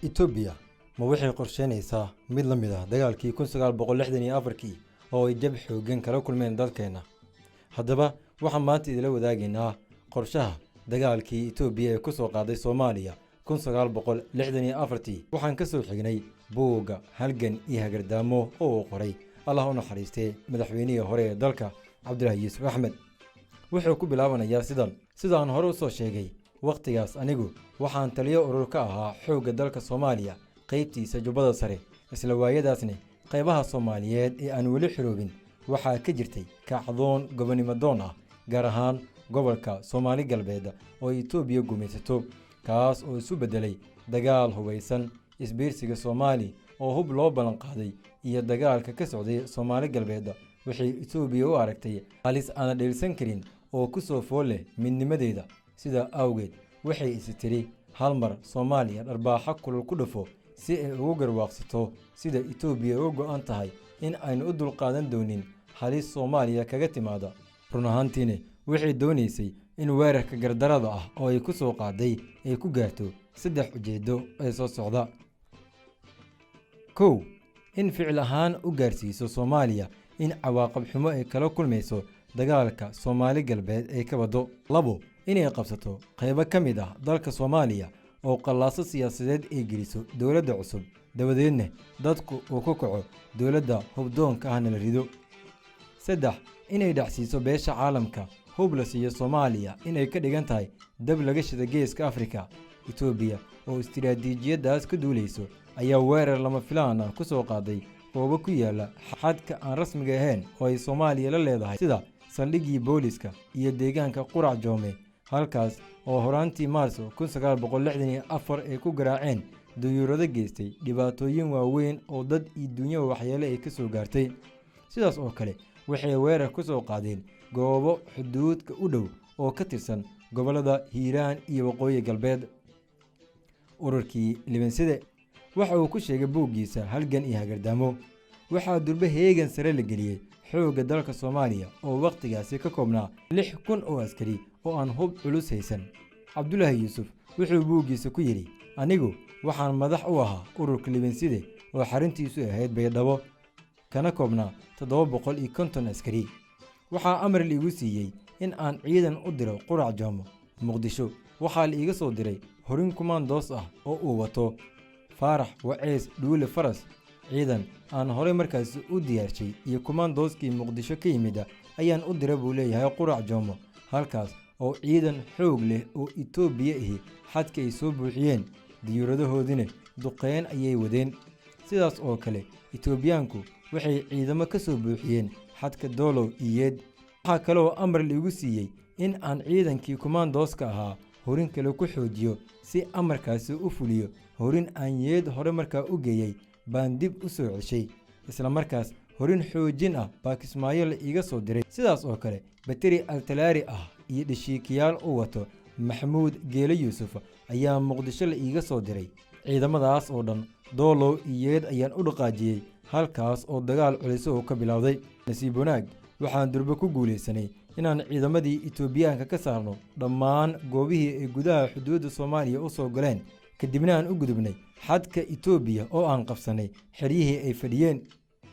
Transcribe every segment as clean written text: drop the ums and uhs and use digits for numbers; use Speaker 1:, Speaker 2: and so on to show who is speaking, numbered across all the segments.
Speaker 1: Itoobiya ma waxay qorsheynaysaa mid la mid ah dagaalkii 1964 oo ay jab xooggan kala kulmeen dalkeena. Haddaba waxaan maanta idila wadaagaynaa qorshaha dagaalkii Itoobiya ee ku soo qaaday Soomaaliya 1964. Waxaan ka soo xignay buugga halgan iyo hagardaamo oo uu qoray Allah u naxariistay madaxweynihii hore ee dalka Cabdullaahi Yuusuf Axmed. wuxuu ku bilaabanayaa sidaan hore u soo sheegay waqtigaas anigu waxaan taliyo urur ka ahaa xoogga dalka Soomaaliya qaybtiisa Jubbada Sare. isla waayadaasna qaybaha Soomaaliyeed ee aan weli xiroobin waxaa ka jirtay kacdoon gobonimo doon ah, gaar ahaan gobolka Soomaali Galbeed oo Itoobiya gumaysato, kaas oo isu bedelay dagaal hubeysan. isbiirsiga Soomaali oo hub loo ballan qaaday iyo dagaalka ka socday Soomaali Galbeed waxay Itoobiya u aragtay halis aan dheelsan karin oo ku soo fool leh midnimadeeda. sida awgeed waxay is tiri hal mar Soomaaliya dharbaaxa kulul ku dhufo si ay ugu garwaaqsato sida Itoobiya uga go'an tahay in aynu u dulqaadan doonin halis Soomaaliya kaga timaada. run ahaantiina waxay doonaysay in weerarka gardarada ah oo ay ku soo qaaday ay ku gaarto 3 ujeedo ee soo socda. kow, in ficil ahaan u gaarsiiso Soomaaliya in cawaaqib xumo ay kala kulmayso dagaalka Soomaali Galbeed ay ka wado. 2, inay qabsato qaybo ka mid ah dalka Soomaaliya oo qallaaso siyaasadeed ay geliso dowladda cusub, dabadeedna dadku uu ku kaco dowladda hubdoonka ahna la rido. 3, inay dhacsiiso beesha caalamka hub la siiyo Soomaaliya inay ka dhigan tahay dab laga shida geeska Afrika. Itoobiya oo istiraatiijiyadaas ka duulayso ayaa weerar lama filaan ah ku soo qaaday goobo ku yaala xadka aan rasmiga ahayn oo ay Soomaaliya la leedahay, sida saldhiggii booliska iyo deegaanka Qurac Joome, halkaas oo horaantii Maarso 1964 ay ku garaaceen dayuurado geystay dhibaatooyin waaweyn oo dad iyo dunyo waxyeello ay ka soo gaartay. sidaas oo kale waxay weerar ku soo qaadeen goobo xuduudka u dhow oo ka tirsan gobollada Hiiraan iyo Waqooyi Galbeed. ururkii Libanside waxa uu ku sheegay buuggiisa halgan iyo hagardaamo waxaa durba heegan sare la geliyey xoogga dalka Soomaaliya oo waqtigaasi ka koobnaa 6,000 oo askari oo aan hub culus haysan. Cabdullaahi Yuusuf wuxuu buuggiisa ku yidhi, anigu waxaan madax u ahaa ururka Libanside oo xaruntiisu ahayd Baydhabo, kana koobnaa 750 askari. waxaa amar liigu siiyey in aan ciidan u diro Qurac Joome. Muqdisho waxaa la iiga soo diray horin kumandoos ah oo uu wato Faarax Waceys Dhuule Faras. ciidan aan horey markaas u diyaarshay iyo kumandooskii Muqdisho ka yimid ayaan u diray buu leeyahay Qurac Joome, halkaas oo ciidan xoog leh oo Itoobiya ahi xadka ay soo buuxiyeen, diyuuradahoodina duqeyn ayay wadeen. sidaas oo kale Itoobiyaanku waxay ciidamo ka soo buuxiyeen xadka Doolow Iyeed. waxaa kaloo amar liigu siiyey in aan ciidankii kumandooska ahaa horin kale ku xoojiyo si amarkaasi u fuliyo. horin aan Yeed hore markaa u geeyey baan dib u soo ceshay, isla markaas horin xoojin ah baa Kismaayo la iiga soo diray. sidaas oo kale bateri altalaari ah iyo dhashiikiyaal u wato Maxamuud Geele Yuusuf ayaa Muqdisho la iiga soo diray. ciidamadaas oo dhan Doolow Iyeed ayaan u dhaqaajiyey, halkaas oo dagaal culus oo ka bilowday. nasiib wanaag waxaan durba ku guulaysanay inaan ciidamadii Itoobiyaanka ka saarno dhammaan goobihii ay gudaha xuduudda Soomaaliya u soo galeen, kadibna aan u gudubnay xadka Itoobiya oo aan qabsanay xeryihii ay fadhiyeen.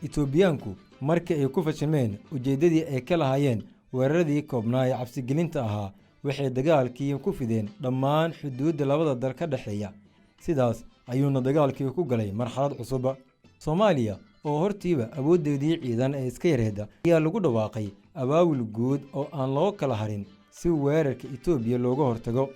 Speaker 1: Itoobiyaanku markii ay ku fashilmeen ujeeddadii ay ka lahaayeen weeraradii koobnaa ee cabsigelinta ahaa, waxay dagaalkii ku fideen dhammaan xuduudda labada dal ka dhexeeya. sidaas ayuuna dagaalkii ku galay marxalad cusub. Soomaaliya oo hortiiba awooddeedii ciidan ee iska yareeda ayaa lagu dhawaaqay abaabul guud oo aan loo kala harin si weerarka Itoobiya looga hortago.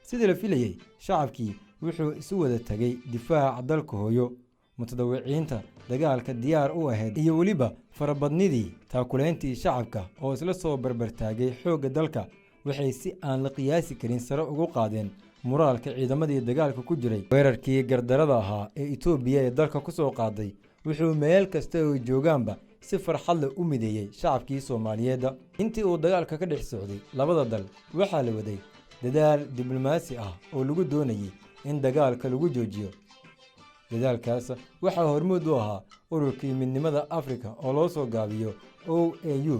Speaker 1: sidii la filayay, shacabkii wuxuu isu wada tagay difaaca dalka hooyo. mutadawiciinta dagaalka diyaar u ahayd iyo weliba farabadnidii taakuleyntii shacabka oo isla soo barbartaagay xoogga dalka waxay si aan la qiyaasi karin sare ugu qaadeen muraalka ciidamadii dagaalka ku jiray. weerarkii gardarada ahaa ee Itoobiya ee dalka ku soo qaaday wuxuu meel kasta oo joogaanba si farxad leh u mideeyay shacabkii Soomaaliyeed. intii uu dagaalka ka dhex socday labada dal waxaa la waday dadaal diblomaasi ah oo lagu doonayay in dagaalka lagu joojiyo. dadaalkaas waxaa hormuud u ahaa ururkii midnimada Afrika oo loo soo gaabiyo OAU.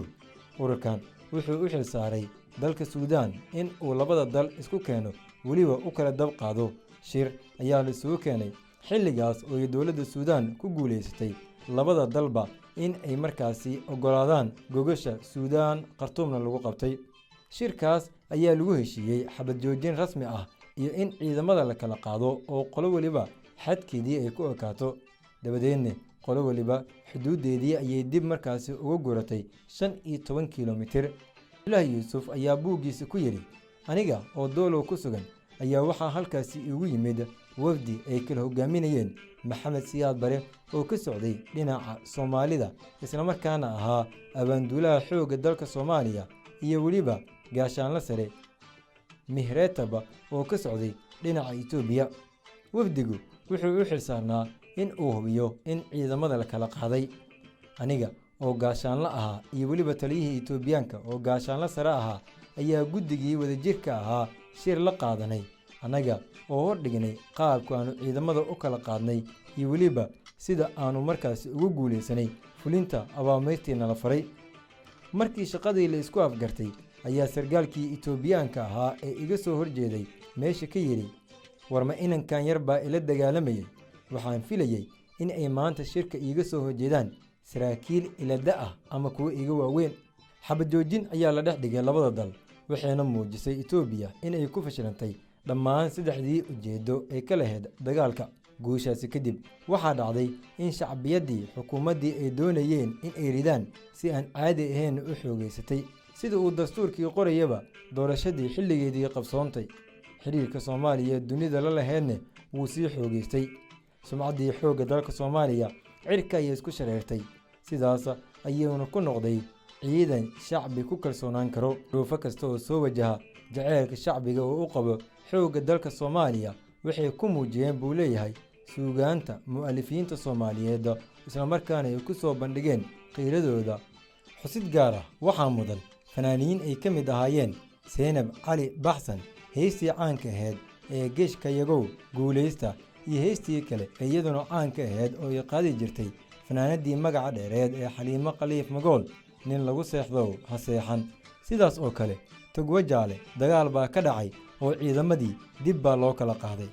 Speaker 1: ururkan wuxuu u xil saaray dalka Suudaan in uu labada dal isku keeno, weliba u kala dab qaado shir ayaa la isugu keenay xilligaas oo ay dowladda Suudaan ku guuleysatay labada dalba in ay markaasi oggolaadaan gogasha Suudaan Khartoumna lagu qabtay. shirkaas ayaa lagu heshiiyey xabad joojin rasmi ah iyo in ciidamada la kala qaado oo qolo waliba xadkeedii ay ku ekaato. dabadeedna qolo waliba xuduudeedii ayay dib markaasi uga guuratay 15 kiiloomitir. Abdullaahi Yuusuf ayaa buuggiisa ku yidhi, aniga oo doolow ku sugan ayaa waxaa halkaasi igu yimid wafdi ay kala hogaaminayeen Maxamed Siyaad Bare oo ka socday dhinaca Soomaalida isla markaana ahaa abaanduulaha xoogga dalka Soomaaliya, iyo weliba gaashaanle sare Mihretaba oo ka socday dhinaca Itoobiya. wafdigu wuxuu u xilsaarnaa in uu hubiyo in ciidamada la kala qaaday. aniga oo gaashaanle ahaa iyo weliba taliyihii Itoobiyaanka oo gaashaanle sare ahaa ayaa guddigii wadajirka ahaa shir la qaadanay, annaga oo hordhignay qaabka aanu ciidamada u kala qaadnay iyo weliba sida aanu markaasi ugu guuleysanay fulinta abaamirtiina la faray. markii shaqadii la isku afgartay ayaa sargaalkii Itoobiyaanka ahaa ee iga soo horjeeday meesha ka yidhi, war ma inankan yar baa ila dagaalamayay, waxaan filayay in ay maanta shirka iiga soo horjeedaan saraakiil ilada ah ama kuwa iga waaweyn. xabad joojin ayaa la dhex dhigay labada dal, waxayna muujisay Itoobiya in ay ku fashilantay dhammaan saddexdii ujeedo ee ka lahayd dagaalka. guushaasi kadib waxaa dhacday in shacbiyaddii xukuumaddii ay doonayeen in ay ridaan si aan caadi ahayn u xoogeysatay. sida uu dastuurkii qorayaba, doorashadii xilligeedii qabsoontay. xiriirka Soomaaliya dunida la lahaydna wuu sii xoogeystay. sumcaddii xoogga dalka Soomaaliya cirka ayay isku shareertay, sidaas ayuuna ku noqday ciidan shacbi ku kalsoonaan karo. duruufo kasta oo soo wajaha, jaceylka shacbiga oo u qabo xoogga dalka Soomaaliya waxay ku muujiyeen buu leeyahay suugaanta mu'alifiinta Soomaaliyeed, isla markaana ay ku soo bandhigeen qiiradooda. xusid gaar ah waxaa mudan fanaaniin ay ka mid ahaayeen Seynab Cali Baxsan, heystii caanka ahayd ee Geeshka Yagow Guuleysta, iyo heystii kale ee iyaduna caanka ahayd oo ay qaadi jirtay fanaanadii magaca dheereed ee Xaliimo Khaliif Magool, nin lagu seexdo ha seexan. sidaas oo kale Togwa Jaale dagaal baa ka dhacay oo ciidamadii dib baa loo kala qaaday.